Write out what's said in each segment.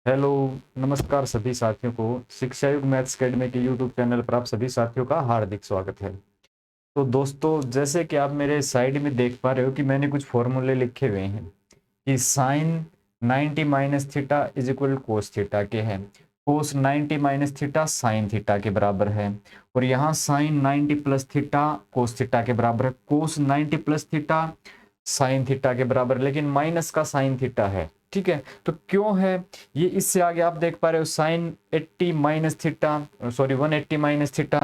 Hello, नमस्कार सभी साथियों को। शिक्षा युग मैथ्स अकेडमी के यूट्यूब चैनल पर आप सभी साथियों का हार्दिक स्वागत है। तो दोस्तों, जैसे कि आप मेरे साइड में देख पा रहे हो कि मैंने कुछ फॉर्मूले लिखे हुए हैं कि sine 90 minus theta is equal cos theta के हैं। Cos 90 minus theta sine theta के बराबर है। और यहाँ sine 90 plus theta cos theta के बराबर है। Cos 90 plus theta sine theta के बराबर, लेकिन माइनस का साइन थीटा है। ठीक है, तो क्यों है ये? इससे आगे आप देख पा रहे हो sine 80 minus theta, sorry 180 minus theta,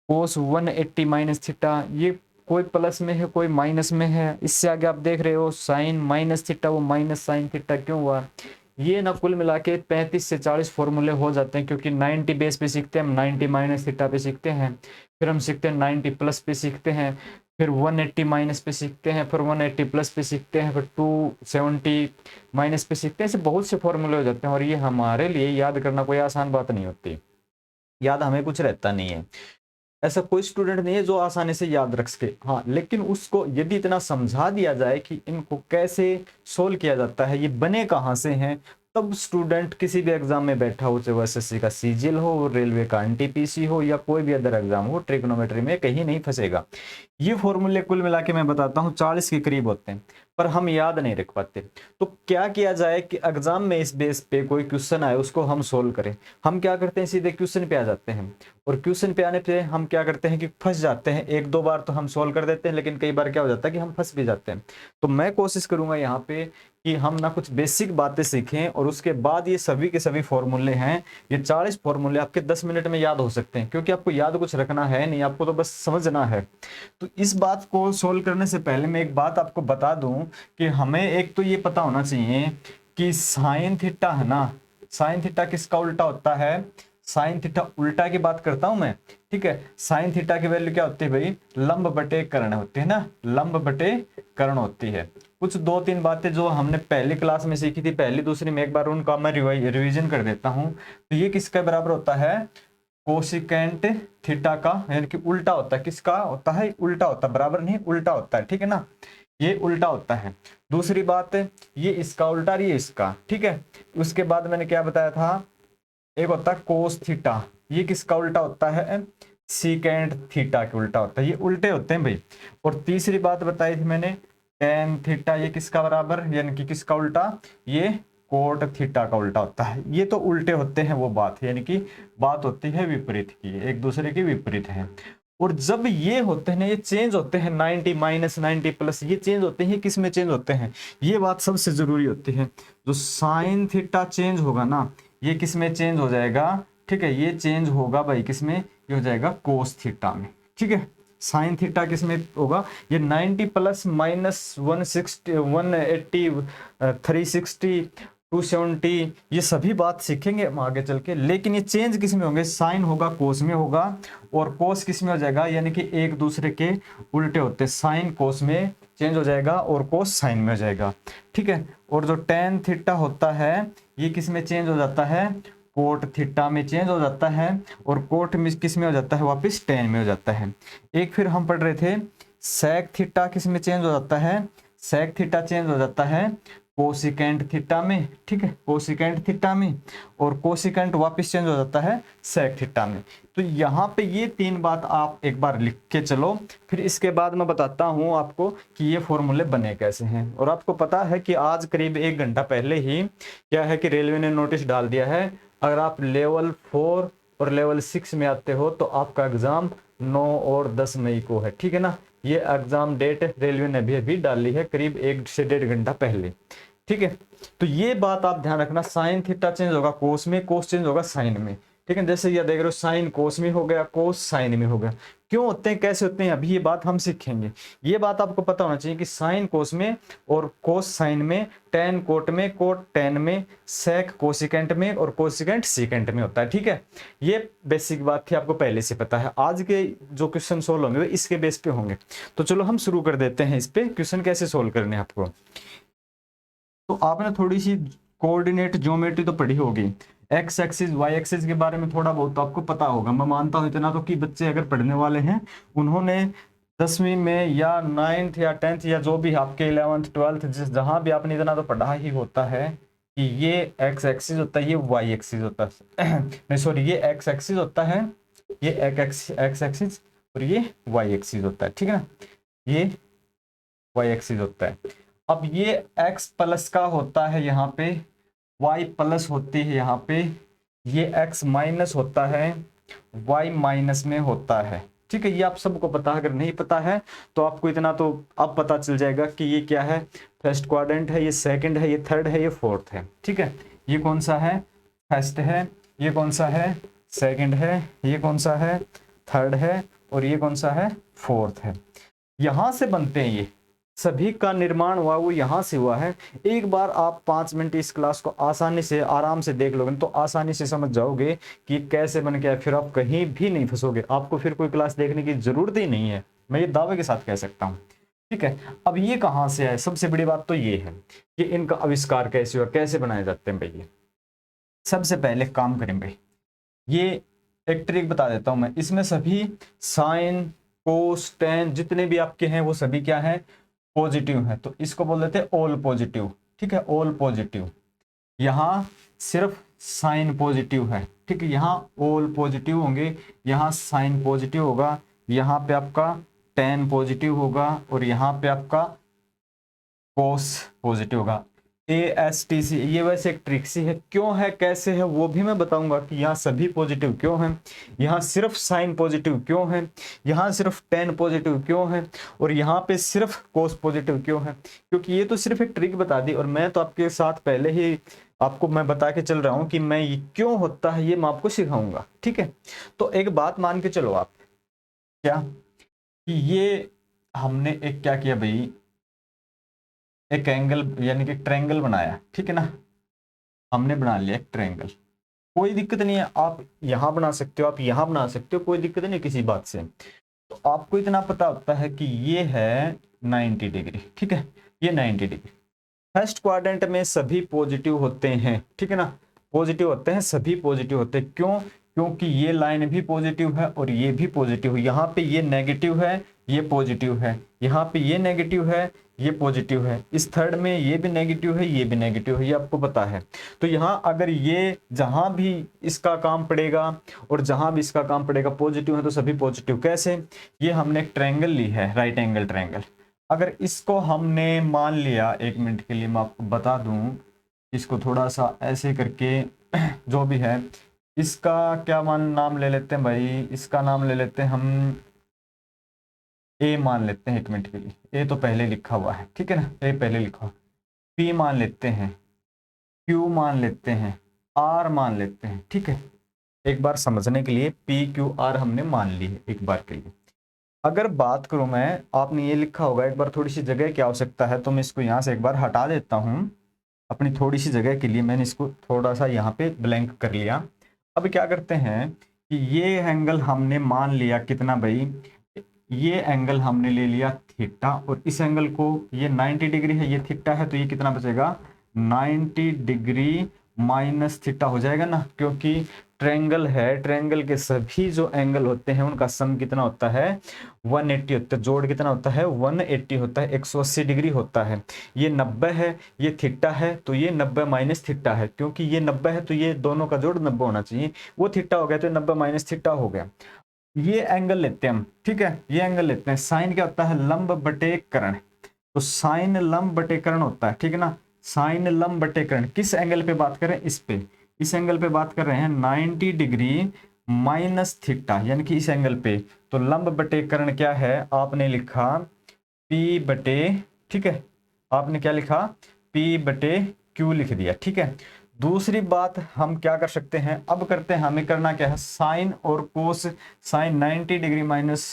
cos 180 minus theta, ये कोई प्लस में है कोई माइनस में है। इससे आगे आप देख रहे हो साइन माइनस थीटा, वो माइनस साइन थीटा क्यों हुआ? ये ना कुल मिला के 35 से 40 फॉर्मूले हो जाते हैं, क्योंकि 90 बेस पे सीखते हैं हम, 90 माइनस थीटा पे सीखते हैं, फिर हम सीखते हैं 90 प्लस पे सीखते हैं, फिर 180 माइनस पे सीखते हैं, फिर 180 प्लस पे सीखते हैं, फिर 270 माइनस पे सीखते हैं। ऐसे बहुत से फॉर्मूले हो जाते हैं और ये हमारे लिए याद करना कोई आसान बात नहीं होती। याद हमें कुछ रहता नहीं है, ऐसा कोई स्टूडेंट नहीं है जो आसानी से याद रख सके। हाँ, लेकिन उसको यदि इतना समझा दिया जाए कि इनको कैसे सोल्व किया जाता है, ये बने कहाँ से हैं, तब स्टूडेंट किसी भी एग्जाम में बैठा हो, चाहे वो एसएससी का सीजीएल हो, रेलवे का एनटीपीसी हो, या कोई भी अदर एग्जाम हो, ट्रिग्नोमेट्री में कहीं नहीं फंसेगा। ये फॉर्मूले कुल मिला के मैं बताता हूँ 40 के करीब होते हैं, पर हम याद नहीं रख पाते। तो क्या किया जाए कि एग्जाम में इस बेस पे कोई क्वेश्चन आए उसको हम सोल्व करें। हम क्या करते हैं, सीधे क्वेश्चन पे आ जाते हैं, और क्वेश्चन पे आने पे हम क्या करते हैं कि फंस जाते हैं। एक दो बार तो हम सोल्व कर देते हैं, लेकिन कई बार क्या हो जाता है कि हम फंस भी जाते हैं। तो मैं कोशिश करूंगा यहाँ पे कि हम ना कुछ बेसिक बातें सीखें, और उसके बाद ये सभी के सभी फॉर्मूले हैं, ये 40 फॉर्मूले आपके 10 मिनट में याद हो सकते हैं, क्योंकि आपको याद कुछ रखना है नहीं, आपको तो बस समझना है। तो इस बात को सोल्व करने से पहले मैं एक बात आपको बता दूं कि हमें एक तो ये पता होना चाहिए कि साइन थीटा है ना, साइन थीटा किसका उल्टा होता है? साइन थीटा उल्टा की बात करता हूं मैं। ठीक है, साइन थीटा की वैल्यू क्या होती है भाई? लंब बटे कर्ण होती है ना, लंब बटे कर्ण होती है। कुछ दो तीन बातें जो हमने पहली क्लास में सीखी थी, पहली दूसरी में, एक बार उनका मैं रिवीजन कर देता हूं। तो ये किसके बराबर होता है? कोसिकेंट थीटा का, यानी कि उल्टा होता है। किसका होता है? उल्टा होता है, बराबर नहीं, उल्टा होता है। ठीक है ना, ये उल्टा होता है। दूसरी बात, ये इसका उल्टा, ये इसका। ठीक है, उसके बाद मैंने क्या बताया था, एक होता है कोस थीटा, ये किसका उल्टा होता है? सीकेंट थीटा के उल्टा होता है। ये उल्टे होते हैं भाई। और तीसरी बात बताई थी मैंने, टेन थीटा, ये किसका बराबर, यानी कि किसका उल्टा? ये कोट थीटा का उल्टा होता है। ये तो उल्टे होते हैं, वो बात, यानी कि बात होती है विपरीत की, एक दूसरे के विपरीत है। और जब ये होते हैं ना, ये चेंज होते हैं 90 माइनस 90 प्लस, ये चेंज होते हैं, किस में चेंज होते हैं? ये बात सबसे जरूरी होती है। जो साइन थीटा चेंज होगा ना, ये किस में चेंज हो जाएगा? ठीक है, ये चेंज होगा भाई किस में? ये हो जाएगा कोस थीटा में। ठीक है, साइन थीटा किस में होगा? ये 90 प्लस माइनस 160 180 360 270, ये सभी बात सीखेंगे हम आगे चल के। लेकिन ये चेंज किस में होंगे? साइन होगा कोस में होगा, और कोस किस में हो जाएगा? यानी कि एक दूसरे के उल्टे होते, साइन कोस में चेंज हो जाएगा और कोस साइन में हो जाएगा। ठीक है, और जो टेन थीटा होता है, ये किस में चेंज हो जाता है? कोट थीटा में चेंज हो जाता है, और कोट में किस में हो जाता है? वापस टेन में हो जाता है। एक फिर हम पढ़ रहे थे, सेक थीटा किस में चेंज हो जाता है? सेक थीटा चेंज हो जाता है कोसिकेंट थीटा में। ठीक है, कोसिकेंट थीटा में, और कोसिकेंट वापस चेंज हो जाता है सेक थीटा में। तो यहाँ पे ये तीन बात आप एक बार लिख के चलो, फिर इसके बाद मैं बताता हूँ आपको कि ये फॉर्मूले बने कैसे हैं। और आपको पता है कि आज करीब 1 घंटा पहले ही क्या है कि रेलवे ने नोटिस डाल दिया है, अगर आप लेवल 4 और लेवल 6 में आते हो तो आपका एग्जाम 9 और 10 मई को है। ठीक है ना, ये एग्जाम डेट रेलवे ने भी अभी डाली है, करीब 1 से 1.5 घंटा पहले। ठीक है, तो ये बात आप ध्यान रखना, साइन थीटा चेंज होगा कोस में, कोस चेंज होगा साइन में। ठीक है, जैसे ये देख रहे हो, साइन कोस में हो गया, कोस साइन में हो गया। क्यों होते हैं, कैसे होते हैं, अभी ये बात हम सीखेंगे। ये बात आपको पता होना चाहिए कि साइन कोस में और कोस साइन में, टेन कोट में, कोट टेन में, सेक कोसिकेंट में, और कोसिकेंट सीकेंट में होता है। ठीक है, ये बेसिक बात थी, आपको पहले से पता है। आज के जो क्वेश्चन सोल्व होंगे वो इसके बेस पे होंगे। तो चलो हम शुरू कर देते हैं इस पे, क्वेश्चन कैसे सोल्व करने हैं आपको। तो आपने थोड़ी सी कोऑर्डिनेट ज्योमेट्री तो पढ़ी होगी, एक्स एक्सिस वाई एक्सिस के बारे में थोड़ा बहुत तो आपको पता होगा। मैं मानता हूं इतना तो कि बच्चे अगर पढ़ने वाले हैं, उन्होंने 10वीं में या 9th या 10th या जो भी आपके 11th 12th, जिस जहां भी आपने इतना तो पढ़ा ही होता है। कि ये एक्स एक्सिस होता है, ये वाई एक्सिस होता है नहीं सॉरी, ये एक्स एक्सिस होता है, ये एक्स एक्सिस और ये वाई एक्सिस होता है, ठीक है ना, ये वाई एक्सिस होता है। अब ये एक्स प्लस का होता है यहाँ पे, वाई प्लस होती है यहाँ पे, ये एक्स माइनस होता है, वाई माइनस में होता है, ठीक है। ये आप सबको पता है, अगर नहीं पता है तो आपको इतना तो अब पता चल जाएगा कि ये क्या है, फर्स्ट क्वाड्रेंट है, ये सेकंड है, ये थर्ड है, ये फोर्थ है, ठीक है। ये कौन सा है, फर्स्ट है, ये कौन सा है, सेकंड है, ये कौन सा है, थर्ड है, और ये कौन सा है, फोर्थ है। यहां से बनते हैं, ये सभी का निर्माण हुआ वो यहां से हुआ है। एक बार आप 5 मिनट इस क्लास को आसानी से आराम से देख लोगे तो आसानी से समझ जाओगे कि कैसे बन गया, फिर आप कहीं भी नहीं फंसोगे, आपको फिर कोई क्लास देखने की जरूरत ही नहीं है, मैं ये दावे के साथ कह सकता हूँ, ठीक है। अब ये कहाँ से आए, सबसे बड़ी बात तो ये है कि इनका आविष्कार कैसे हुआ, कैसे बनाए जाते हैं भाई। ये सबसे पहले काम करें भाई, ये एक ट्रिक बता देता हूं मैं, इसमें सभी साइन कोस टेन जितने भी आपके हैं वो सभी क्या है, पॉजिटिव है, तो इसको बोल देते हैं ऑल पॉजिटिव, ठीक है, ऑल पॉजिटिव। यहां सिर्फ साइन पॉजिटिव है, ठीक है, यहाँ ऑल पॉजिटिव होंगे, यहाँ साइन पॉजिटिव होगा, यहाँ पे आपका टेन पॉजिटिव होगा, और यहाँ पे आपका कोस पॉजिटिव होगा। ASTC ये वैसे एक ट्रिक सी है, क्यों है कैसे है वो भी मैं बताऊंगा कि यहाँ सभी पॉजिटिव क्यों हैं, यहाँ सिर्फ साइन पॉजिटिव क्यों है, यहाँ सिर्फ टेन पॉजिटिव क्यों है, और यहाँ पे सिर्फ कोस पॉजिटिव क्यों है। क्योंकि ये तो सिर्फ एक ट्रिक बता दी, और मैं तो आपके साथ पहले ही आपको मैं बता के चल रहा हूँ कि मैं ये क्यों होता है ये मैं आपको सिखाऊंगा, ठीक है। तो एक बात मान के चलो आप, क्या कि ये हमने एक क्या किया भाई, एक एंगल यानी कि ट्रायंगल बनाया, ठीक है ना, हमने बना लिया एक ट्रायंगल, कोई दिक्कत नहीं है, आप यहां बना सकते हो, आप यहां बना सकते हो, कोई दिक्कत नहीं किसी बात से। तो आपको इतना पता होता है कि ये है 90 डिग्री, ठीक है, ये 90 डिग्री। फर्स्ट क्वाड्रेंट में सभी पॉजिटिव होते हैं, ठीक है ना, पॉजिटिव होते हैं, सभी पॉजिटिव होते हैं, क्यों, क्योंकि ये लाइन भी पॉजिटिव है और ये भी पॉजिटिव है, यहाँ पे ये नेगेटिव है, ये पॉजिटिव है, यहाँ पे ये नेगेटिव है, ये पॉजिटिव है, इस थर्ड में ये भी नेगेटिव है, ये भी नेगेटिव है, ये आपको पता है। तो यहाँ अगर ये जहां भी इसका काम पड़ेगा और जहां भी इसका काम पड़ेगा पॉजिटिव है तो सभी पॉजिटिव। कैसे, ये हमने एक ट्रायंगल ली है, राइट एंगल ट्रायंगल, अगर इसको हमने मान लिया, 1 मिनट के लिए मैं आपको बता दूं, इसको थोड़ा सा ऐसे करके जो भी है इसका क्या नाम ले लेते हैं भाई, इसका नाम ले लेते हैं हम ए मान लेते हैं, 1 मिनट के लिए, ए तो पहले लिखा हुआ है, ठीक है ना, ए पहले लिखा हुआ, पी मान लेते हैं, क्यू मान लेते हैं, आर मान लेते हैं, ठीक है। एक बार समझने के लिए पी क्यू आर हमने मान ली है एक बार के लिए। अगर बात करूं मैं, आपने ये लिखा होगा, एक बार थोड़ी सी जगह की आवश्यकता है तो मैं इसको यहाँ से एक बार हटा देता हूँ, अपनी थोड़ी सी जगह के लिए मैंने इसको थोड़ा सा यहाँ पे ब्लैंक कर लिया। अब क्या करते हैं कि ये एंगल हमने मान लिया कितना भाई, ये एंगल हमने ले लिया थीटा, और इस एंगल को, ये 90 डिग्री है, ये थीटा है, तो ये कितना बचेगा 90 डिग्री माइनस थीटा हो जाएगा ना, क्योंकि ट्रायंगल है, ट्रायंगल के सभी जो एंगल होते हैं उनका सम कितना होता है 180 होता है, जोड़ कितना होता है 180 होता है, 180 डिग्री होता है। ये 90 है, ये थीटा है, तो ये 90 माइनस थीटा है, क्योंकि ये 90 है तो ये दोनों का जोड़ 90 होना चाहिए, वो थीटा हो गया तो 90 माइनस थीटा हो गया। ये एंगल लेते हैं हम, ठीक है, ये एंगल लेते हैं, साइन क्या होता है लंब बटे कर्ण, तो साइन लंब बटे कर्ण होता है, ठीक है ना, साइन लंब बटे कर्ण, किस एंगल पे बात करें, इस पे, इस एंगल पे बात कर रहे हैं 90 डिग्री माइनस थीटा, यानी कि इस एंगल पे, तो लंब बटे कर्ण क्या है, आपने लिखा P बटे, ठीक है, आपने क्या लिखा P बटे Q लिख दिया, ठीक है। दूसरी बात हम क्या कर सकते हैं, अब करते हैं, हमें करना क्या है, साइन और कोस, साइन 90 डिग्री माइनस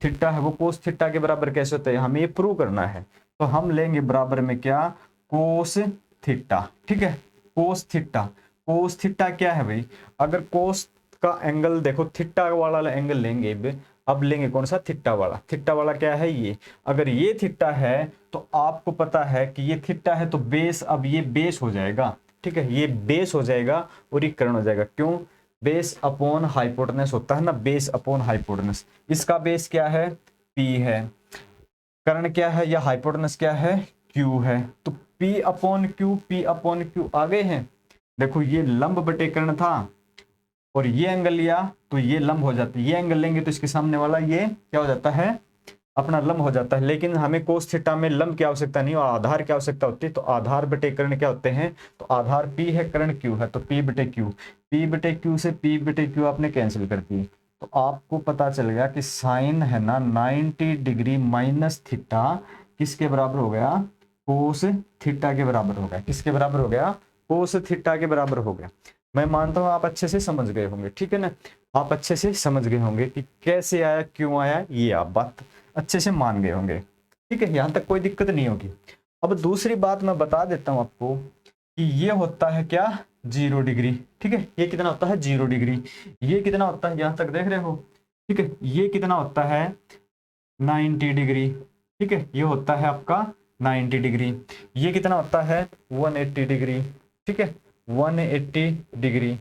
थीटा है वो कोस थीटा के बराबर कैसे होता है, हमें ये प्रूव करना है, तो हम लेंगे बराबर में क्या कोस थीटा, ठीक है, कोस थीटा, कोस थीटा क्या है भाई, अगर कोस का एंगल देखो थीटा वाला एंगल लेंगे, अब लेंगे कौन सा थीटा वाला, थीटा वाला क्या है ये, अगर ये थीटा है तो आपको पता है कि ये थीटा है तो बेस, अब ये बेस हो जाएगा, ठीक है, ये बेस हो जाएगा और ये कर्ण हो जाएगा, क्यों, बेस अपॉन हाइपोटेनस होता है ना, बेस अपॉन हाइपोटेनस, इसका बेस क्या है P है, कर्ण क्या है या हाइपोटेनस क्या है Q है, तो P अपॉन क्यू आ गए हैं। देखो ये लंब बटे कर्ण था और ये एंगल लिया तो ये लंब हो जाता है, ये एंगल लेंगे तो इसके सामने वाला ये क्या हो जाता है, अपना लंब हो जाता है। लेकिन हमें कोस थीटा में लंब की आवश्यकता नहीं, और आधार की आवश्यकता होती है। तो आधार बटे कर्ण क्या होते हैं, तो आधार P है, कर्ण Q है, तो P बटे Q से P बटे Q आपने कैंसिल कर दी। तो आपको पता चल गया कि साइन है ना 90 डिग्री माइनस थीटा किसके बराबर हो गया, कोस थीटा के बराबर हो गया। किसके बराबर हो गया, कोस थीटा के बराबर हो गया। मैं मानता हूं आप अच्छे से समझ गए होंगे, ठीक है ना, आप अच्छे से समझ गए होंगे कि कैसे आया, क्यों आया, ये आप बात अच्छे से मान गए होंगे। ठीक है, यहां तक कोई दिक्कत नहीं होगी। अब दूसरी बात मैं बता देता हूं आपको कि ये होता है क्या, 0 डिग्री। ठीक है, ये कितना होता है 0 डिग्री। ये कितना होता है, यहां तक देख रहे हो, ठीक है, ये कितना होता है 90 डिग्री। ठीक है, ये होता है आपका 90 डिग्री। ये कितना होता है 180 डिग्री। ठीक है, 180 डिग्री,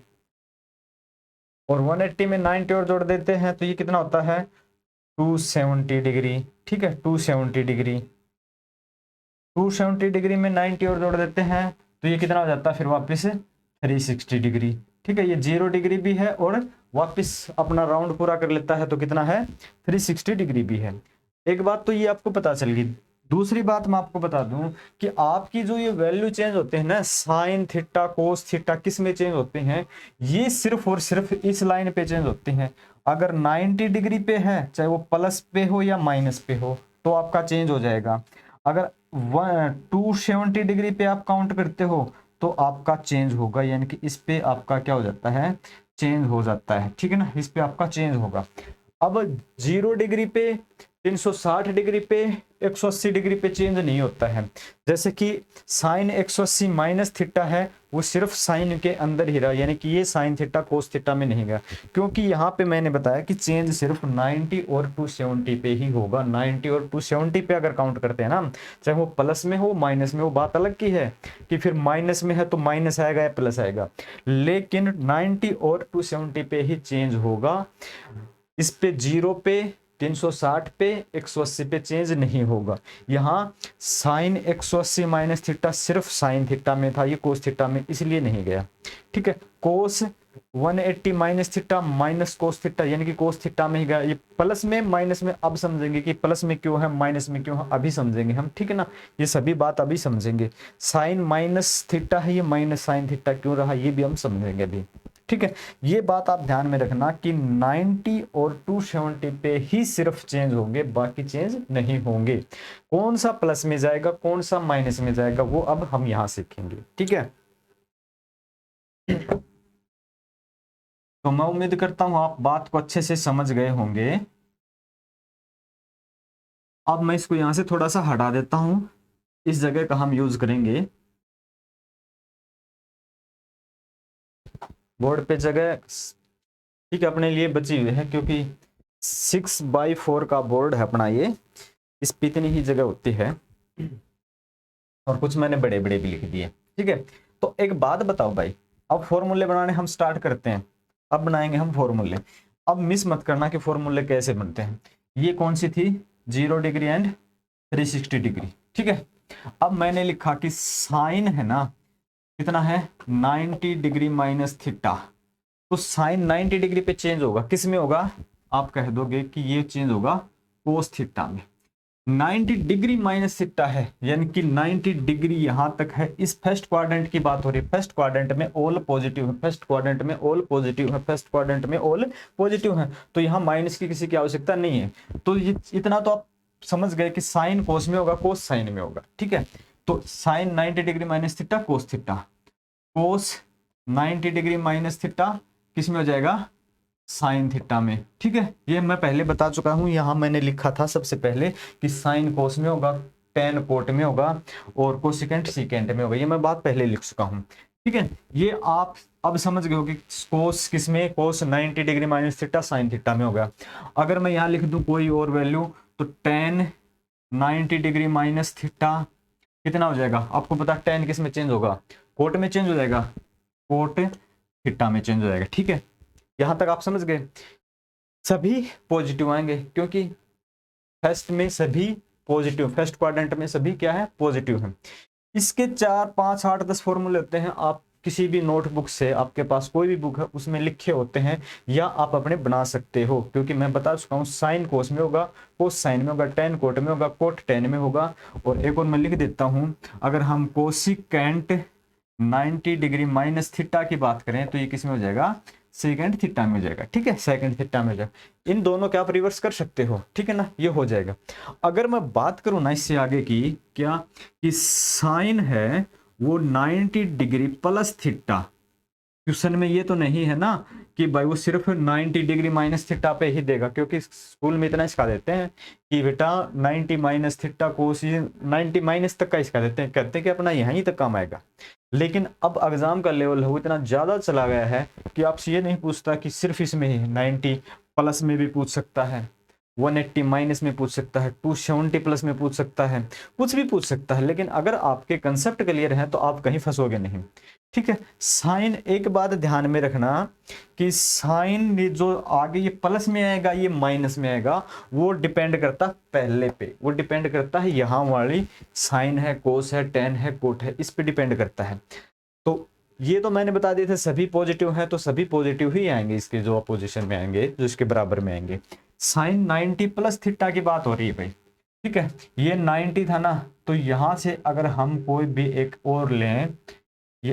और 180 में 90 और जोड़ देते हैं तो ये कितना होता है 270 डिग्री। ठीक है, 270 डिग्री, 270 डिग्री में 90 और जोड़ देते हैं तो ये कितना हो जाता है फिर वापस 360 डिग्री। ठीक है, ये 0 डिग्री भी है और वापस अपना राउंड पूरा कर लेता है, तो कितना है 360 डिग्री भी है। एक बात तो ये आपको पता चल गई। दूसरी बात मैं आपको बता दूं कि आपकी जो ये वैल्यू चेंज होते हैं ना, साइन थीटा कोस थीटा, किस में चेंज होते हैं, ये सिर्फ और सिर्फ इस लाइन पे चेंज होते हैं। अगर 90 डिग्री पे है, चाहे वो प्लस पे हो या माइनस पे हो, तो आपका चेंज हो जाएगा। अगर 270 डिग्री पे आप काउंट करते हो तो आपका चेंज होगा, यानी कि इस पे आपका क्या हो जाता है, चेंज हो जाता है। ठीक है ना, इस पे आपका चेंज होगा। अब 0 डिग्री पे, 360 डिग्री पे, 180 डिग्री पे चेंज नहीं होता है। जैसे कि साइन 180 माइनस थीटा है, वो सिर्फ साइन के अंदर ही रहा, यानी कि ये साइन थीटा कोस थीटा में नहीं गया, क्योंकि यहाँ पे मैंने बताया कि चेंज सिर्फ 90 और 270 पे ही होगा। 90 और 270 पे अगर काउंट करते हैं ना, चाहे वो प्लस में हो माइनस में हो, बात अलग की है कि फिर माइनस में है तो माइनस आएगा या प्लस आएगा, लेकिन 90 और 270 पे ही चेंज होगा। इस पे 0 पे, 360 पे, 180 पे चेंज नहीं होगा। यहाँ साइन 180 माइनस थीटा सिर्फ साइन थीटा में था, ये कोस थीटा में इसलिए नहीं गया। ठीक है, कोस 180 minus theta minus cos theta, यानी कि कोस थीटा में ही गया। ये प्लस में माइनस में अब समझेंगे कि प्लस में क्यों है माइनस में क्यों है, अभी समझेंगे हम। ठीक है ना, ये सभी बात अभी समझेंगे। साइन माइनस थीटा है, ये माइनस साइन थीटा क्यों रहा, ये भी हम समझेंगे अभी। ठीक है, ये बात आप ध्यान में रखना कि 90 और 270 पे ही सिर्फ चेंज होंगे, बाकी चेंज नहीं होंगे। कौन सा प्लस में जाएगा, कौन सा माइनस में जाएगा, वो अब हम यहां सीखेंगे। ठीक है, तो मैं उम्मीद करता हूं आप बात को अच्छे से समझ गए होंगे। अब मैं इसको यहां से थोड़ा सा हटा देता हूं, इस जगह का हम यूज करेंगे। बोर्ड पे जगह ठीक है अपने लिए बची हुई है, क्योंकि 6x4 का बोर्ड है अपना ये, इस पे इतनी ही जगह होती है, और कुछ मैंने बड़े बड़े भी लिख दिए। ठीक है, तो एक बात बताओ भाई, अब फॉर्मूले बनाने हम स्टार्ट करते हैं। अब बनाएंगे हम फॉर्मूले। अब मिस मत करना कि फॉर्मूले कैसे बनते हैं। ये कौन सी थी, 0 डिग्री एंड 360 डिग्री। ठीक है, अब मैंने लिखा कि साइन है ना, कितना है 90 डिग्री माइनस थीटा, तो साइन 90 डिग्री पे चेंज होगा, किस में होगा, आप कह दोगे कि ये चेंज होगा कोस थीटा में। 90 डिग्री माइनस थीटा है, यानी कि 90 डिग्री यहां तक है। इस फर्स्ट क्वाड्रेंट की बात हो रही है, फर्स्ट क्वाड्रेंट में ऑल पॉजिटिव है, फर्स्ट क्वाड्रेंट में ऑल पॉजिटिव है, फर्स्ट क्वाड्रेंट में ऑल पॉजिटिव है, तो यहाँ माइनस की किसी की आवश्यकता नहीं है। तो ये इतना तो आप समझ गए कि साइन कोस में होगा, कोस साइन में होगा। ठीक है, तो sine 90 degree minus theta cos theta, cos 90 degree minus theta किस में हो जाएगा, साइन थीटा में। ठीक है, ये मैं पहले बता चुका हूं, यहां मैंने लिखा था सबसे पहले कि साइन कोस में होगा, टेन कोट में होगा, और कोसिकेंट सीकेंट में होगा, ये मैं बात पहले लिख चुका हूं। ठीक है, ये आप अब समझ गए हो कि कोस किस में, कोस 90 degree minus theta sine theta में होगा। अगर मैं यहाँ लिख दूं कोई और वैल्यू, तो टेन 90 डिग्री माइनस थीटा कितना हो जाएगा, आपको पता टेन किस में चेंज होगा, कोट में चेंज हो जाएगा, कोट थीटा में चेंज हो जाएगा। ठीक है, यहां तक आप समझ गए। सभी पॉजिटिव आएंगे, क्योंकि फर्स्ट में सभी पॉजिटिव, फर्स्ट क्वाड्रेंट में सभी क्या है, पॉजिटिव है। इसके 4, 5, 8, 10 फॉर्मूले होते हैं। आप किसी भी नोटबुक से, आपके पास कोई भी बुक है उसमें लिखे होते हैं, या आप अपने बना सकते हो, क्योंकि मैं बता चुका हूँ साइन कोस में होगा, कोस साइन में होगा, टेन कोट में होगा, कोट टेन में होगा। और एक और मैं लिख देता हूँ, अगर हम कोसिकेंट 90 डिग्री माइनस थीटा की बात करें तो ये किस में हो जाएगा, सेकेंड थीटा में हो जाएगा। ठीक है, सेकेंड थीटा में हो जाएगा। इन दोनों का आप रिवर्स कर सकते हो, ठीक है ना, ये हो जाएगा। अगर मैं बात करूं ना इससे आगे की, क्या कि साइन है वो 90 डिग्री प्लस थीटा, क्वेश्चन में ये तो नहीं है ना कि भाई वो सिर्फ 90 डिग्री माइनस थीटा पे ही देगा, क्योंकि स्कूल में इतना सिखा देते हैं कि बेटा 90 माइनस थीटा कोस 90 माइनस तक का सिखा देते हैं, कहते हैं कि अपना यहीं तक काम आएगा। लेकिन अब एग्जाम का लेवल है वो इतना ज्यादा चला गया है कि आपसे ये नहीं पूछता कि सिर्फ इसमें ही 90 प्लस में भी पूछ सकता है, 180 माइनस में पूछ सकता है, 270 प्लस में पूछ सकता है, कुछ भी पूछ सकता है। लेकिन अगर आपके कंसेप्ट क्लियर है तो आप कहीं फंसोगे नहीं। ठीक है, साइन एक बात ध्यान में रखना कि साइन जो आगे ये प्लस में आएगा ये माइनस में आएगा, वो डिपेंड करता पहले पे, वो डिपेंड करता है यहाँ वाली साइन है, कोस है, टेन है, कोट है, इस पे डिपेंड करता है। तो ये तो मैंने बता दिए थे सभी पॉजिटिव हैं, तो सभी पॉजिटिव ही आएंगे इसके जो अपोजिशन में आएंगे, जो इसके बराबर में आएंगे। साइन 90 प्लस थीटा की बात हो रही है भाई। ठीक है, ये 90 था ना, तो यहां से अगर हम कोई भी एक और लें, ये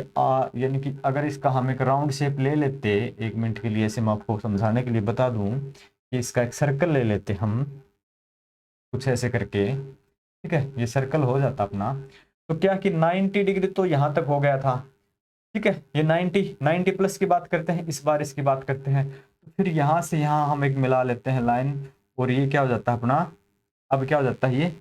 यानी कि अगर इसका हम एक राउंड शेप ले लेते, 1 मिनट के लिए ऐसे मैं आपको समझाने के लिए बता दूं कि इसका एक सर्कल ले लेते हम कुछ ऐसे करके। ठीक है, ये सर्कल हो जाता अपना, तो क्या कि 90 डिग्री तो यहां तक हो गया था। ठीक है, ये 90 प्लस की बात करते हैं, इस बार इसकी बात करते हैं, तो फिर यहां से यहां हम एक मिला लेते हैं लाइन, और ये क्या हो जाता है अपना, अब क्या हो जाता है ये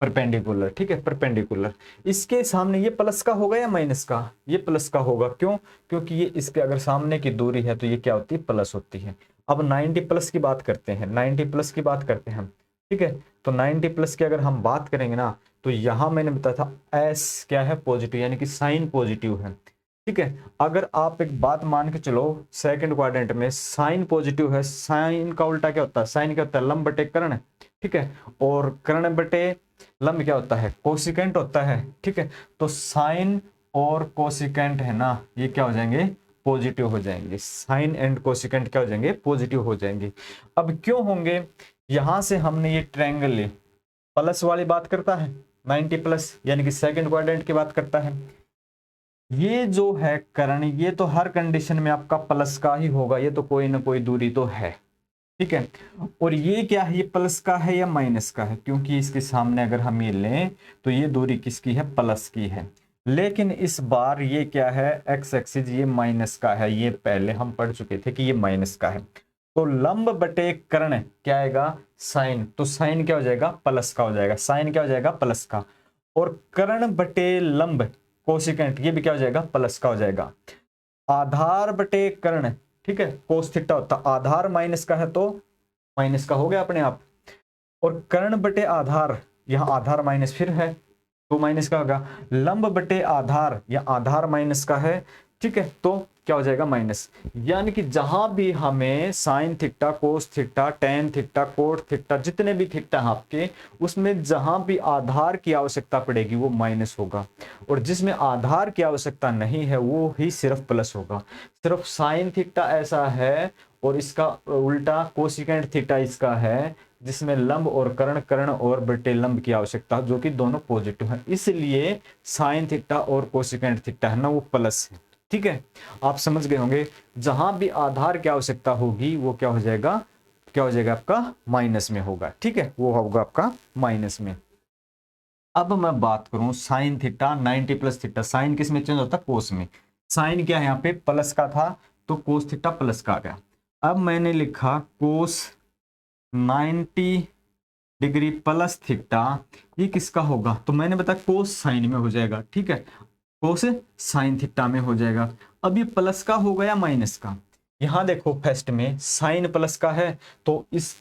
परपेंडिकुलर। ठीक है, परपेंडिकुलर। इसके सामने ये प्लस का होगा या माइनस का, ये प्लस का होगा, क्यों, क्योंकि ये इसके अगर सामने की दूरी है तो ये क्या होती है, प्लस होती है। अब 90 प्लस की बात करते हैं, 90 प्लस की बात करते हैं हम। ठीक है, तो 90 प्लस की अगर हम बात करेंगे ना, तो यहां मैंने बताया था एस क्या है, पॉजिटिव, यानी कि साइन पॉजिटिव है। ठीक है, अगर आप एक बात मान के चलो, सेकंड क्वाड्रेंट में साइन पॉजिटिव है, साइन का उल्टा क्या होता है, साइन क्या होता है, लंब बटे कर्ण। ठीक है, और कर्ण बटे लंब क्या होता है, कोसिकेंट होता है। ठीक है, तो साइन और कोसिकेंट है ना, ये क्या हो जाएंगे, पॉजिटिव हो जाएंगे। साइन एंड कोसिकेंट क्या हो जाएंगे, पॉजिटिव हो जाएंगे। अब क्यों होंगे, यहां से हमने ये ट्रायंगल ले, प्लस वाली बात करता है 90 प्लस, यानी कि सेकंड क्वाड्रेंट की बात करता है। ये जो है कर्ण, ये तो हर कंडीशन में आपका प्लस का ही होगा, ये तो कोई ना कोई दूरी तो है। ठीक है, और ये क्या है, ये प्लस का है या माइनस का है, क्योंकि इसके सामने अगर हम ये लें तो ये दूरी किसकी है, प्लस की है। लेकिन इस बार ये क्या है, एक्स एक्सिस ये माइनस का है, ये पहले हम पढ़ चुके थे कि ये माइनस का है। तो लंब बटे कर्ण क्या आएगा, साइन, तो साइन क्या हो जाएगा, प्लस का हो जाएगा, साइन क्या हो जाएगा, प्लस का। और कर्ण बटे लंब कोसिकेंट, ये भी क्या हो जाएगा, प्लस का हो जाएगा। आधार बटे कर्ण, ठीक है, कोस थीटा होता, आधार माइनस का है तो माइनस का हो गया अपने आप। और कर्ण बटे आधार, यहाँ आधार माइनस फिर है तो माइनस का होगा। लंब बटे आधार, या आधार माइनस का है। ठीक है, तो क्या हो जाएगा, माइनस। यानी कि जहां भी हमें sine theta, cos theta, tan theta, cot theta, जितने भी थीटा हैं आपके, उसमें जहां भी आधार की आवश्यकता पड़ेगी वो माइनस होगा, और जिसमें आधार की आवश्यकता नहीं है वो ही सिर्फ प्लस होगा। सिर्फ साइन थीटा ऐसा है, और इसका उल्टा कोसिकेंट थीटा इसका है, जिसमें लंब और कर्ण, कर्ण और बटे लंब की आवश्यकता, जो कि दोनों पॉजिटिव है, इसलिए साइन थीटा और कोसिकेंट थीटा है ना वो प्लस है। ठीक है, आप समझ गए होंगे, जहां भी आधार की आवश्यकता होगी वो क्या हो जाएगा, क्या हो जाएगा आपका, माइनस में होगा। ठीक है, वो होगा आपका माइनस में। अब मैं बात करूं sine theta 90 plus theta, sine किस में चेंज होता है, कोस में। साइन क्या है यहाँ पे, प्लस का था, तो कोस थीटा प्लस का आ गया। अब मैंने लिखा कोस 90 डिग्री प्लस थीटा, ये किसका होगा, तो मैंने बताया कोस साइन में हो जाएगा। ठीक है, कोस साइन थीटा में हो जाएगा। अब ये प्लस का होगा या माइनस का, यहां देखो फर्स्ट में साइन प्लस का है, तो इस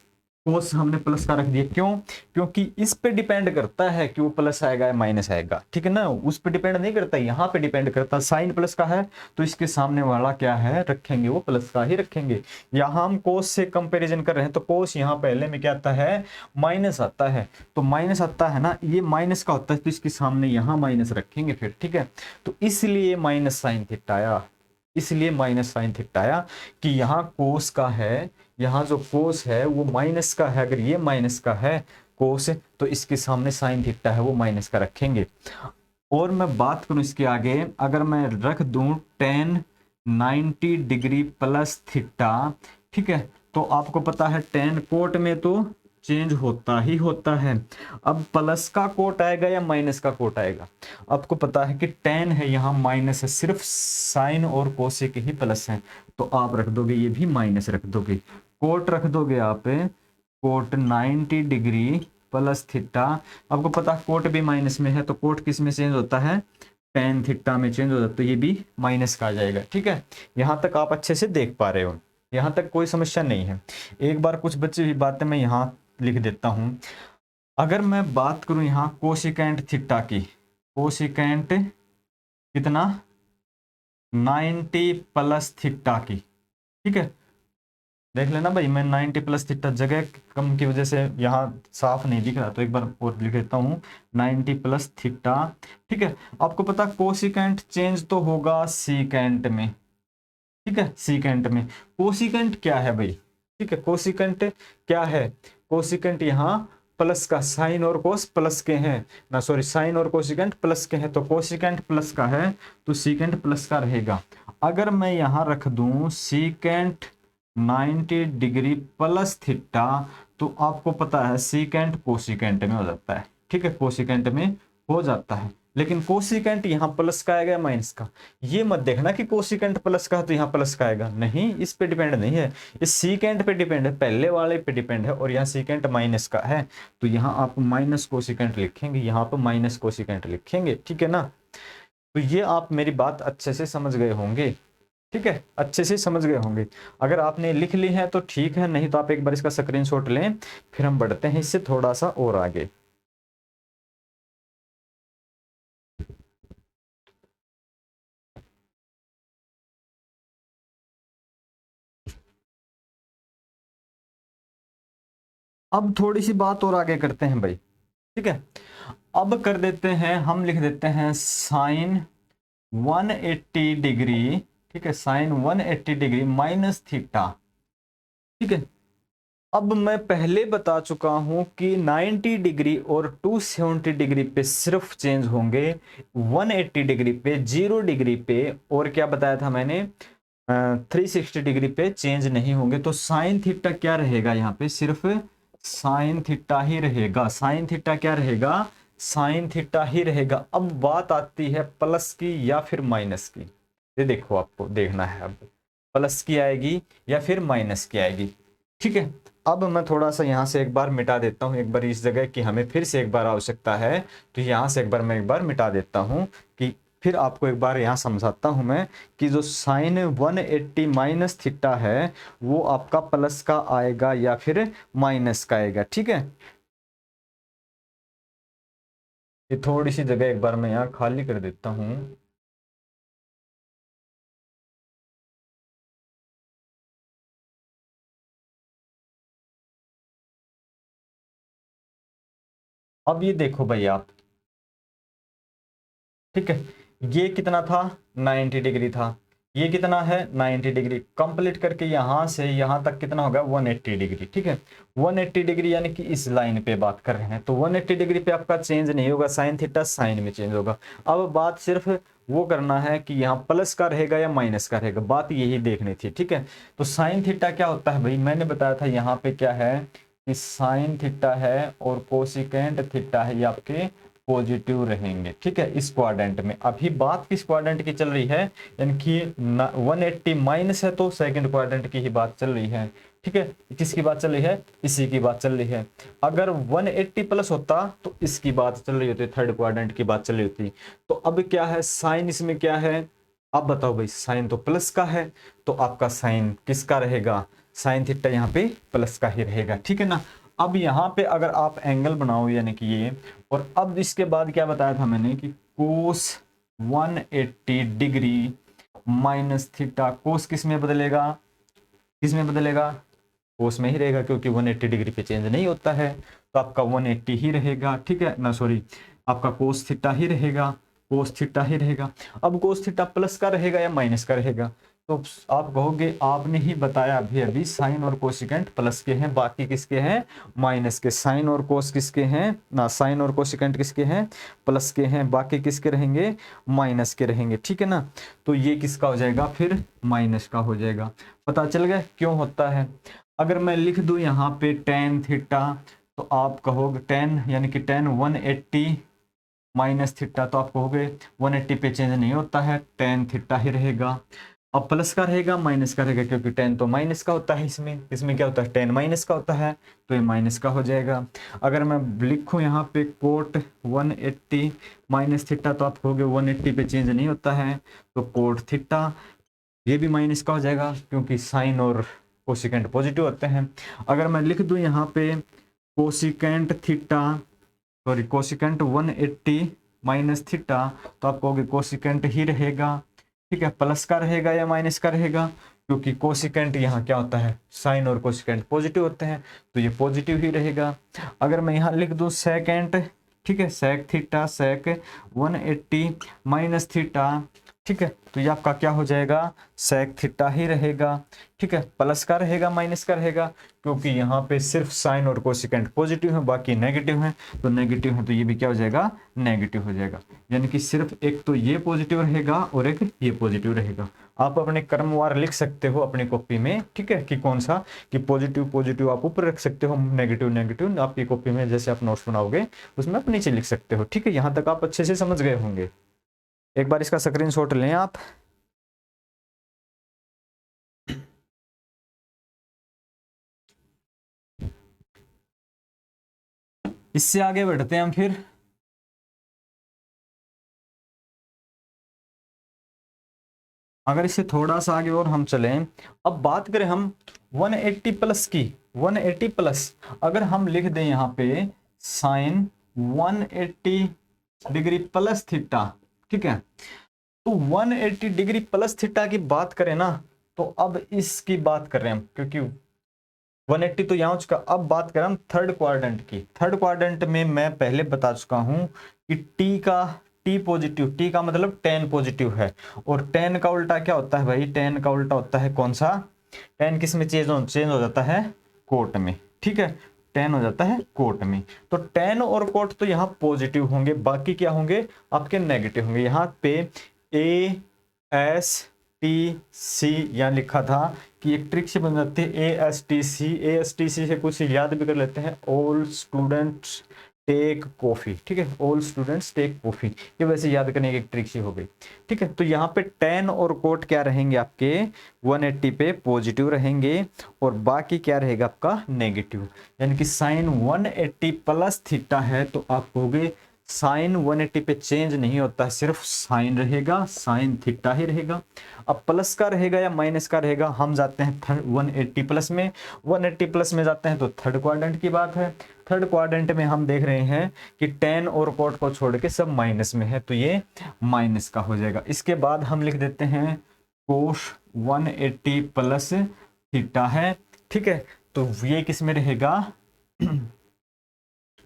कोस हमने प्लस का रख दिया, क्यों? क्योंकि इस पे डिपेंड करता है कि वो प्लस आएगा या माइनस आएगा, ठीक है ना, उस पे डिपेंड नहीं करता, यहाँ पे डिपेंड करता। साइन प्लस का है तो इसके सामने वाला क्या है रखेंगे, वो प्लस का ही रखेंगे। यहाँ हम कोस से कंपैरिजन कर रहे हैं तो कोस यहाँ पहले में क्या आता है, माइनस आता है, तो माइनस आता है ना, ये माइनस का होता है तो इसके सामने यहाँ माइनस रखेंगे फिर, ठीक है। तो इसलिए माइनस साइन थीटा आया, इसलिए माइनस साइन थीटा आया कि यहाँ कोस का है, यहाँ जो कोस है वो माइनस का है, अगर ये माइनस का है कोस तो इसके सामने साइन थीटा है वो माइनस का रखेंगे। और मैं बात करूं इसके आगे, अगर मैं रख दूं tan 90 डिग्री प्लस थीटा, ठीक है, तो आपको पता है tan कोट में तो चेंज होता ही होता है। अब प्लस का कोट आएगा या माइनस का कोट आएगा, आपको पता है कि tan है यहाँ माइनस है, सिर्फ साइन और कोसेक ही प्लस है, तो आप रख दोगे ये भी माइनस रख दोगे, कोट रख दोगे आप कोट 90 डिग्री प्लस थीटा। आपको पता है कोट भी माइनस में है तो कोट किस में चेंज होता है, tan थीटा में चेंज हो जाता है, तो ये भी माइनस का आ जाएगा, ठीक है। यहाँ तक आप अच्छे से देख पा रहे हो, यहाँ तक कोई समस्या नहीं है। एक बार कुछ बची हुई बातें मैं यहाँ लिख देता हूँ। अगर मैं बात करूँ यहाँ कोसिकेंट थीटा की, कोसिकेंट कितना 90 प्लस थीटा की, ठीक है, देख लेना भाई, मैं 90 प्लस थीटा जगह कम की वजह से यहाँ साफ नहीं दिख रहा तो एक बार और लिख देता हूँ 90 प्लस थीटा, ठीक है। आपको पता कोसिकेंट चेंज तो होगा सीकेंट में, ठीक है, सीकेंट में। कोसिकेंट क्या है भाई, ठीक है, कोसिकेंट क्या है, कोसिकेंट यहाँ प्लस का, साइन और कोस प्लस के हैं ना, सॉरी साइन और कोसिकेंट प्लस के हैं, तो कोसिकेंट प्लस का है तो सीकेंट प्लस का रहेगा। अगर मैं यहाँ रख दूं सीकेंट 90 डिग्री प्लस थीटा, तो आपको पता है सीकेंट कोसिकेंट में हो जाता है, ठीक है, कोसिकेंट में हो जाता है। लेकिन कोसिकेंट यहाँ प्लस का आएगा माइनस का, ये मत देखना कि कोसिकेंट प्लस का है तो यहाँ प्लस का आएगा, नहीं, इस पे डिपेंड नहीं है, इस सीकेंट पे डिपेंड है, पहले वाले पे डिपेंड है, और यहाँ सीकेंट माइनस का है तो यहाँ आप माइनस कोसिकेंट लिखेंगे, यहाँ पर माइनस कोसिकेंट लिखेंगे, ठीक है ना। तो ये आप मेरी बात अच्छे से समझ गए होंगे, ठीक है, अच्छे से समझ गए होंगे। अगर आपने लिख ली है तो ठीक है, नहीं तो आप एक बार इसका स्क्रीनशॉट लें, फिर हम बढ़ते हैं इससे थोड़ा सा और आगे। अब थोड़ी सी बात और आगे करते हैं भाई, ठीक है। अब कर देते हैं, हम लिख देते हैं साइन 180 डिग्री, ठीक है, साइन 180 डिग्री माइनस थीटा, ठीक है। अब मैं पहले बता चुका हूं कि 90 डिग्री और 270 डिग्री पे सिर्फ चेंज होंगे, 180 डिग्री पे, 0 डिग्री पे, और क्या बताया था मैंने 360 डिग्री पे चेंज नहीं होंगे। तो साइन थीटा क्या रहेगा, यहाँ पे सिर्फ साइन थीटा ही रहेगा, साइन थीटा क्या रहेगा, साइन थीटा ही रहेगा। अब बात आती है प्लस की या फिर माइनस की, ये देखो आपको देखना है, अब प्लस की आएगी या फिर माइनस की आएगी, ठीक है। अब मैं थोड़ा सा यहाँ से एक बार मिटा देता हूँ, एक बार इस जगह की हमें फिर से एक बार आवश्यकता है, तो यहाँ से एक बार मैं एक बार मिटा देता हूँ कि फिर आपको एक बार यहाँ समझाता हूँ मैं कि जो साइन 180 माइनस थीटा है वो आपका प्लस का आएगा या फिर माइनस का आएगा, ठीक है। ये थोड़ी सी जगह एक बार मैं यहाँ खाली कर देता हूँ। अब ये देखो भाई आप, ठीक है, ये कितना था 90 डिग्री था, ये कितना है 90 डिग्री, कंप्लीट करके यहाँ से यहाँ तक कितना होगा 180 डिग्री, ठीक है। 180 डिग्री यानी कि इस लाइन पे बात कर रहे हैं, तो 180 डिग्री पे आपका चेंज नहीं होगा, साइन थीटा साइन में चेंज होगा। अब बात सिर्फ वो करना है कि यहाँ प्लस का रहेगा या माइनस का रहेगा, बात यही देखनी थी, ठीक है। तो साइन थीटा क्या होता है भाई, मैंने बताया था यहाँ पे क्या है कि साइन थीटा है और कोसिकेंट थीटा है, ये आपके पॉजिटिव रहेंगे, ठीक है, इस क्वाड्रेंट में। अभी बात किस क्वाड्रेंट की चल रही है, यानी कि 180 माइनस है तो सेकंड क्वाड्रेंट की ही बात चल रही है, ठीक है। किसकी बात चल रही है, इसी की बात चल रही है। अगर 180 प्लस होता तो इसकी बात चल रही होती, थर्ड क्वाड्रेंट की बात चल रही होती। तो अब क्या है, साइन इसमें क्या है अब बताओ भाई, साइन तो प्लस का है, तो आपका साइन किसका रहेगा, साइन थीटा यहाँ पे प्लस का ही रहेगा, ठीक है ना। अब यहाँ पे अगर आप एंगल बनाओ यानी कि ये, और अब इसके बाद क्या बताया था मैंने कि कोस 180 डिग्री माइनस थीटा, कोस किस में बदलेगा, किस में बदलेगा, कोस में ही रहेगा, क्योंकि 180 डिग्री पे चेंज नहीं होता है, तो आपका 180 ही रहेगा, ठीक है ना, सॉरी आपका कोस थीटा ही रहेगा, कोस थीटा ही रहेगा। अब कोस थीटा प्लस का रहेगा या माइनस का रहेगा, तो आप कहोगे आपने ही बताया अभी अभी साइन और कोसिकेंट प्लस के हैं, बाकी किसके हैं, माइनस के। साइन और कोस किसके हैं ना, साइन और कोसिकेंट किसके हैं, प्लस के हैं, बाकी किसके रहेंगे, माइनस के रहेंगे, ठीक है ना। तो ये किसका हो जाएगा, फिर माइनस का हो जाएगा। पता चल गया क्यों होता है। अगर मैं लिख दूं यहाँ पे टेन थीटा, तो आप कहोगे टेन यानी कि टेन 180 माइनस थीटा, तो आप कहोगे 180 पे चेंज नहीं होता है, टेन थीटा ही रहेगा। अब प्लस का रहेगा माइनस का रहेगा, क्योंकि टेन तो माइनस का होता है, इसमें क्या होता है, टेन माइनस का होता है, तो ये माइनस का हो जाएगा। अगर मैं लिखूं यहाँ पे कोट 180 माइनस थीटा, तो आप कहोगे 180 पे चेंज नहीं होता है, तो कोट थीटा, ये भी माइनस का हो जाएगा, क्योंकि साइन और कोसिकेंट पॉजिटिव होते हैं। अगर मैं लिख दूं यहाँ पे cosecant theta, sorry cosecant 180 minus theta, तो आप कहोगे कोसिकेंट ही रहेगा, ठीक है। प्लस का रहेगा या माइनस का रहेगा, क्योंकि कोसिकेंट यहाँ क्या होता है, साइन और कोसिकेंट पॉजिटिव होते हैं, तो ये पॉजिटिव ही रहेगा। अगर मैं यहाँ लिख दूं सेकेंट, ठीक है, सेक थीटा, सेक 180 माइनस थीटा, ठीक है, तो ये आपका क्या हो जाएगा, सेक थीटा ही रहेगा, ठीक है। प्लस का रहेगा माइनस का रहेगा, क्योंकि यहाँ पे सिर्फ साइन और कोसिकेंट पॉजिटिव है, बाकी नेगेटिव है, तो नेगेटिव है तो ये भी क्या हो जाएगा, नेगेटिव हो जाएगा। यानी कि सिर्फ एक तो ये पॉजिटिव रहेगा और एक ये पॉजिटिव रहेगा। आप अपने क्रमवार लिख सकते हो अपनी कॉपी में, ठीक है, कि कौन सा, कि पॉजिटिव पॉजिटिव आप ऊपर रख सकते हो, नेगेटिव नेगेटिव आपकी कॉपी में जैसे आप नोट्स बनाओगे उसमें आप नीचे लिख सकते हो, ठीक है। यहाँ तक आप अच्छे से समझ गए होंगे। एक बार इसका स्क्रीनशॉट लें आप। इससे आगे बढ़ते हैं हम फिर। अगर इससे थोड़ा सा आगे और हम चलें, अब बात करें हम 180 प्लस की, 180 प्लस अगर हम लिख दें यहाँ पे साइन 180 डिग्री प्लस थीटा, ठीक है, तो 180 डिग्री प्लस थीटा की बात करें ना, तो अब इसकी बात कर रहे हैं हम, क्योंकि 180 तो यहाँ चुका। अब बात करें हम थर्ड क्वाड्रेंट की। थर्ड क्वाड्रेंट में मैं पहले बता चुका हूं कि टी पॉजिटिव, टी का मतलब 10 पॉजिटिव है, और 10 का उल्टा क्या होता है भाई, 10 का उल्टा होता है कौन सा, 10 किस में चेंज हो जाता है, कोट में, ठीक है, 10 हो जाता है कोट में। तो 10 और कोट तो यहाँ पॉजिटिव होंगे, बाकी क्या होंगे आपके नेगेटिव होंगे। यहाँ पे ए एस टी सी यहाँ लिखा था कि एक ट्रिक से बन जाती है ए एस टी सी से कुछ याद भी कर लेते हैं, ऑल स्टूडेंट्स टेक कॉफी, ठीक है, ऑल स्टूडेंट्स टेक कॉफी, ये वैसे याद करने की एक ट्रिक सी हो गई, ठीक है। तो यहाँ पे 10 और कोट क्या रहेंगे आपके 180 पे पॉजिटिव रहेंगे, और बाकी क्या रहेगा आपका नेगेटिव। यानी कि साइन 180 प्लस थीटा है, तो आप कहोगे साइन 180 पे चेंज नहीं होता है, सिर्फ साइन रहेगा, साइन थीटा ही रहेगा। अब प्लस का रहेगा या माइनस का रहेगा, हम जाते हैं 180 प्लस में, 180 प्लस में जाते हैं तो थर्ड क्वाड्रेंट की बात है। थर्ड क्वाड्रेंट में हम देख रहे हैं कि 10 और कोट को छोड़ के सब माइनस में है, तो ये माइनस का हो जाएगा। इसके बाद हम लिख देते हैं कोस 180 प्लस थीटा है, ठीक है, तो ये किस में रहेगा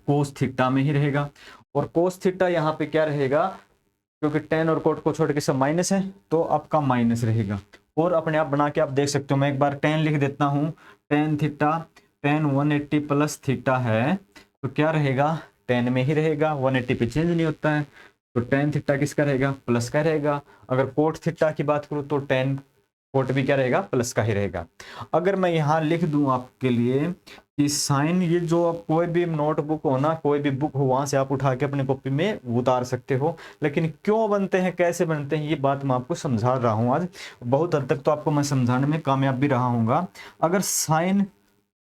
कोस थीटा में ही रहेगा। और कोस थीटा यहाँ पे क्या रहेगा, क्योंकि 10 और कोट को छोड़ के सब माइनस है, तो आपका माइनस रहेगा। और अपने आप बना के आप देख सकते हो, मैं एक बार 10 लिख देता हूँ, 10 थीटा, 10 180 प्लस थीटा है, तो क्या रहेगा 10 में ही रहेगा, 180 पे चेंज नहीं होता है, तो 10 थीटा किसका रहेगा, प्लस का रहेगा। अगर कोट थीटा की बात करूँ तो 10 कोट भी क्या रहेगा, प्लस का ही रहेगा। अगर मैं यहाँ लिख दूं आपके लिए कि साइन, ये जो आप कोई भी नोटबुक हो ना, कोई भी बुक हो, वहां से आप उठा के अपनी कॉपी में उतार सकते हो, लेकिन क्यों बनते हैं कैसे बनते हैं ये बात मैं आपको समझा रहा हूँ आज। बहुत हद तक तो आपको मैं समझाने में कामयाब भी रहा हूँगा। अगर साइन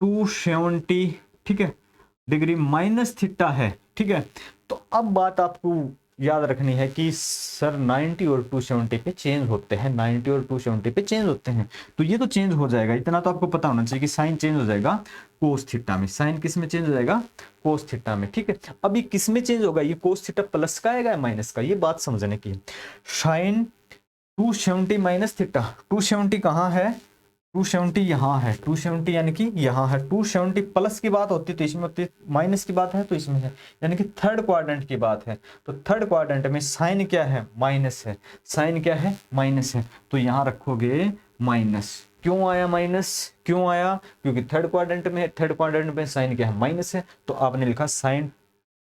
270, ठीक है, डिग्री माइनस थीटा है, ठीक है, तो अब बात आपको याद रखनी है कि सर 90 और 270 पे चेंज होते हैं, 90 और 270 पे चेंज होते हैं, तो ये तो चेंज हो जाएगा, इतना तो आपको पता होना चाहिए कि साइन चेंज हो जाएगा कोस थीटा में। साइन किस में चेंज हो जाएगा? कोस थीटा में। ठीक है, अब ये किस में चेंज होगा? ये कोस थीटा प्लस का आएगा या माइनस का? ये बात समझने की है। साइन 270 माइनस थीटा, 270 कहाँ है? 270 यहाँ है, 270 यानी कि यहाँ है। 270 प्लस की बात होती तो इसमें होती, माइनस की बात है तो इसमें है, यानी कि थर्ड क्वाड्रेंट की बात है। तो थर्ड क्वाड्रेंट में साइन क्या है? माइनस है। साइन क्या है? माइनस है। तो यहाँ रखोगे माइनस। क्यों आया माइनस? क्यों आया? क्योंकि थर्ड क्वाड्रेंट में है, थर्ड क्वाड्रेंट में साइन क्या है? माइनस है। तो आपने लिखा साइन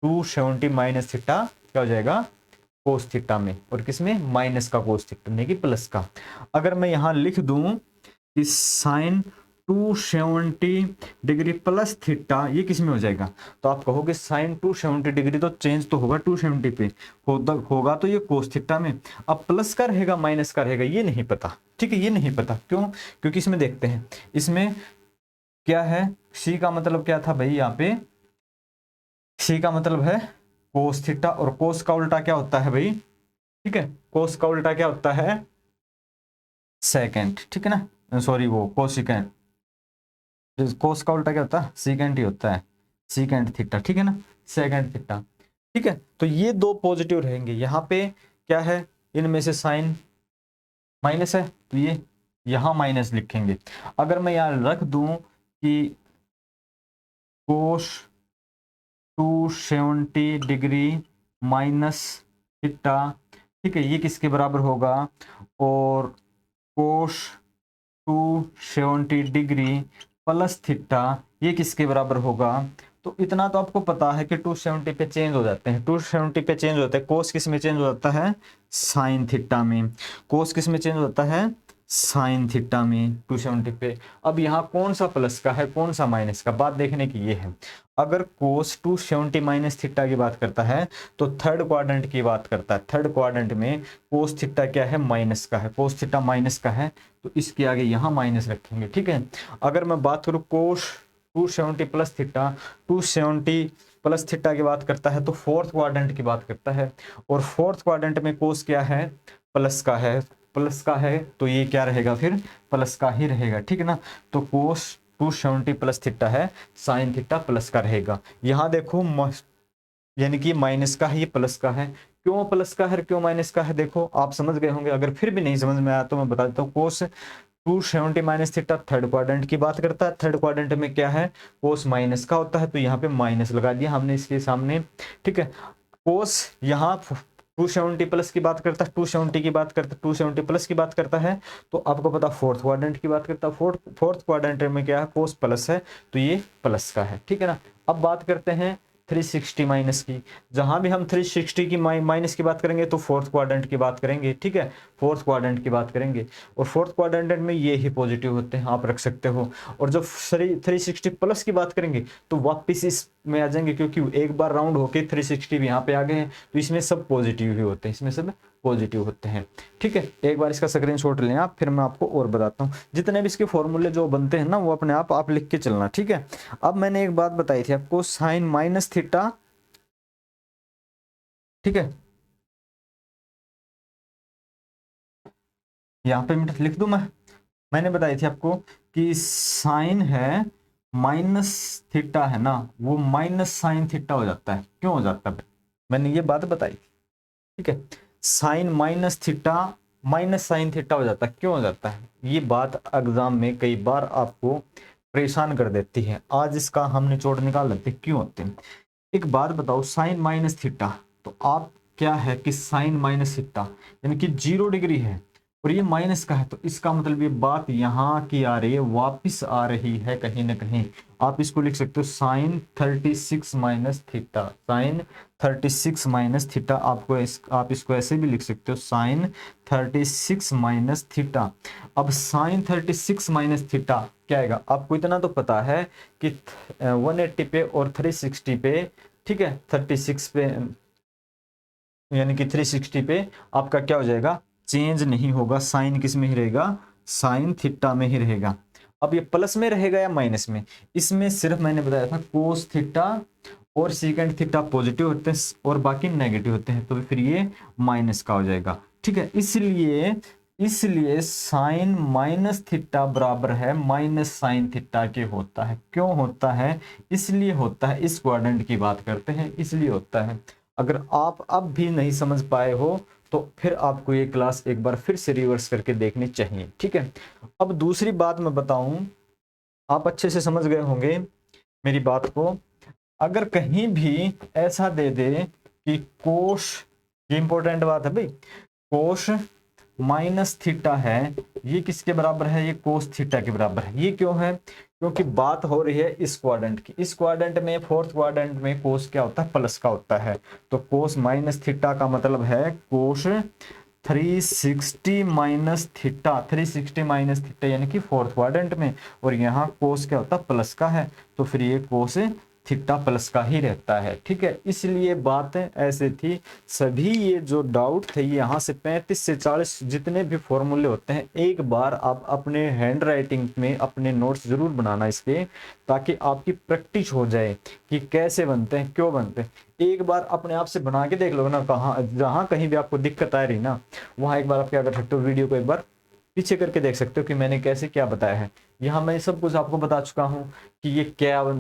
270 माइनस थीटा क्या हो जाएगा? कोस थीटा में। और किसमें? माइनस का कोस थीटा, नहीं कि प्लस का। अगर मैं यहाँ लिख दूं कि साइन 270 डिग्री प्लस थीटा, ये किस में हो जाएगा? तो आप कहोगे साइन 270 डिग्री तो चेंज तो होगा 270 पे, होगा तो ये कोस थीटा में। अब प्लस का रहेगा माइनस का रहेगा, ये नहीं पता। ठीक है, ये नहीं पता। क्यों? क्योंकि इसमें देखते हैं, इसमें क्या है? सी का मतलब क्या था भाई? यहाँ पे सी का मतलब है कोस थीटा, और कोस का उल्टा क्या होता है भाई? ठीक है, कोस का उल्टा क्या होता है? सेकेंड। ठीक है ना, सॉरी वो कोसिकेंट। कोस का उल्टा क्या होता है? सीकेंट ही होता है, सीकेंट थीटा। ठीक है ना, सेकेंड थीटा। ठीक है, तो ये दो पॉजिटिव रहेंगे। यहाँ पे क्या है? इनमें से साइन माइनस है, तो ये यहाँ माइनस लिखेंगे। अगर मैं यहाँ रख दूं कि कोस 270 डिग्री माइनस थीटा, ठीक है, ये किसके बराबर होगा? और कोस 270 डिग्री प्लस थीटा, ये किसके बराबर होगा? तो इतना तो आपको पता है कि 270 पे चेंज हो जाते हैं, 270 पे चेंज होते हैं। कोस किस में चेंज हो जाता है? साइन थीटा में। कोस किस में चेंज होता है? साइन थीटा में 270 पे। अब यहाँ कौन सा प्लस का है, कौन सा माइनस का? बात देखने की ये है, अगर कोस 270 माइनस थीटा की बात करता है तो थर्ड क्वाड्रेंट की बात करता है। थर्ड क्वाड्रेंट में कोस थीटा क्या है? माइनस का है। कोस थीटा माइनस का है, तो इसके आगे यहाँ माइनस रखेंगे। ठीक है, अगर मैं बात करूँ कोस 270 प्लस थीटा, 270 प्लस थीटा की बात करता है तो फोर्थ क्वाड्रेंट की बात करता है, और फोर्थ क्वाड्रेंट में कोस क्या है? प्लस का है। प्लस का है तो ये क्या रहेगा? फिर प्लस का ही रहेगा। ठीक है ना, तो कोस 270 प्लस थीटा है, साइन थीटा प्लस का रहेगा। यहाँ देखो यानी कि माइनस का है, ये प्लस का है। क्यों प्लस का है, क्यों माइनस का है? देखो आप समझ गए होंगे। अगर फिर भी नहीं समझ में आया तो मैं बता देता हूँ। कोस 270 माइनस थीटा थर्ड क्वाड्रेंट की बात करता है। थर्ड क्वाड्रेंट में क्या है? कोस माइनस का होता है, तो यहाँ पे माइनस लगा दिया हमने इसके सामने। ठीक है, कोस यहाँ 270 प्लस की बात करता है, 270 की बात करता है, 270 प्लस की बात करता है, तो आपको पता फोर्थ क्वाड्रेंट की बात करता है। फोर्थ क्वाड्रेंट में क्या है? कोस प्लस है, तो ये प्लस का है। ठीक है ना, अब बात करते हैं 360 माइनस की। जहां भी हम 360 की माइनस की बात करेंगे तो फोर्थ क्वाड्रेंट की बात करेंगे। ठीक है, फोर्थ क्वाड्रेंट की बात करेंगे, और फोर्थ क्वाड्रेंट में ये ही पॉजिटिव होते हैं, आप रख सकते हो। और जब 360 प्लस की बात करेंगे तो वापस इसमें आ जाएंगे, क्योंकि एक बार राउंड होके 360 भी यहाँ पे आ गए हैं, तो इसमें सब पॉजिटिव ही होते हैं, इसमें सब पॉजिटिव होते हैं। ठीक है, एक बार इसका स्क्रीनशॉट लें आप, फिर मैं आपको और बताता हूँ। जितने भी इसके फॉर्मूले जो बनते हैं ना, वो अपने आप लिख के चलना। ठीक है, अब मैंने एक बात बताई थी आपको, साइन माइनस थीटा। ठीक है, यहाँ पे मैं लिख दूं मैंने बताई थी आपको कि साइन है माइनस थीटा है ना, वो माइनस साइन थीटा हो जाता है। क्यों हो जाता है? मैंने ये बात बताई थी। ठीक है, sine minus theta minus sine theta हो जाता है। क्यों हो जाता है? ये बात एग्जाम में कई बार आपको परेशान कर देती है। आज इसका हम निचोड़ निकाल लेते हैं क्यों होते हैं। एक बात बताओ, साइन माइनस थीटा, तो आप क्या है कि साइन माइनस थीटा यानी कि 0 डिग्री है, और ये माइनस का है, तो इसका मतलब ये बात यहाँ की आ रही है, वापिस आ रही है कहीं ना कहीं। आप इसको लिख सकते हो sine 36 minus theta. Sine 36 minus theta, आप इसको ऐसे भी लिख सकते हो, साइन 36 माइनस थीटा। अब साइन 36 माइनस थीटा क्या आएगा? आपको इतना तो पता है कि 180 पे और 360 पे, ठीक है, 36 पे यानी कि 360 पे आपका क्या हो जाएगा? चेंज नहीं होगा। साइन किस में ही रहेगा? साइन थीटा में ही रहेगा। अब ये प्लस में रहेगा या माइनस में? इसमें सिर्फ मैंने बताया था कोस थीटा और सीकेंड थीटा पॉजिटिव होते हैं और बाकी नेगेटिव होते हैं, तो फिर ये माइनस का हो जाएगा। ठीक है, इसलिए इसलिए साइन माइनस थीटा बराबर है माइनस साइन थीटा के होता है। क्यों होता है? इसलिए होता है, इस क्वाड्रेंट की बात करते हैं, इसलिए होता है। अगर आप अब भी नहीं समझ पाए हो तो फिर आपको ये क्लास एक बार फिर से रिवर्स करके देखनी चाहिए। ठीक है, अब दूसरी बात मैं बताऊं, आप अच्छे से समझ गए होंगे मेरी बात को। अगर कहीं भी ऐसा दे दे कि कोश, ये इंपॉर्टेंट बात है भाई, कोश माइनस थीटा है, ये किसके बराबर है? ये कोस थीटा के बराबर है। ये क्यों है? क्योंकि बात हो रही है इस क्वाड्रेंट की। इस क्वाड्रेंट में, फोर्थ क्वाड्रेंट में कोस क्या होता है? प्लस का होता है। तो कोस माइनस थीटा का मतलब है कोस 360 माइनस थीटा, 360 माइनस थीटा यानी कि फोर्थ क्वाड्रेंट में, और यहाँ कोस क्या होता है? प्लस का है, तो फिर ये कोस थीटा प्लस का ही रहता है। ठीक है, इसलिए बातें ऐसे थी। सभी ये जो डाउट थे, यहाँ से 35 से 40 जितने भी फॉर्मूले होते हैं, एक बार आप अपने हैंड राइटिंग में अपने नोट्स जरूर बनाना इसके, ताकि आपकी प्रैक्टिस हो जाए कि कैसे बनते हैं, क्यों बनते हैं। एक बार अपने आप से बना के देख लो ना, कहाँ जहाँ कहीं भी आपको दिक्कत आ रही ना, वहाँ एक बार आप क्या कर सकते हो, वीडियो को एक बार पीछे करके देख सकते हो कि मैंने कैसे क्या बताया है। यहाँ मैं सब कुछ आपको बता चुका हूँ कि ये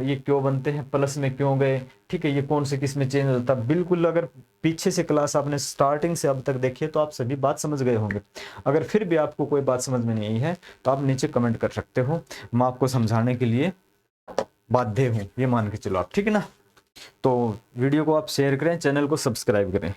ये क्यों बनते हैं, प्लस में क्यों गए, ठीक है, ये कौन से किस में चेंज होता है। बिल्कुल, अगर पीछे से क्लास आपने स्टार्टिंग से अब तक देखी है तो आप सभी बात समझ गए होंगे। अगर फिर भी आपको कोई बात समझ में नहीं आई है तो आप नीचे कमेंट कर सकते हो, मैं आपको समझाने के लिए बाध्य हूँ, ये मान के चलो आप। ठीक है ना, तो वीडियो को आप शेयर करें, चैनल को सब्सक्राइब करें।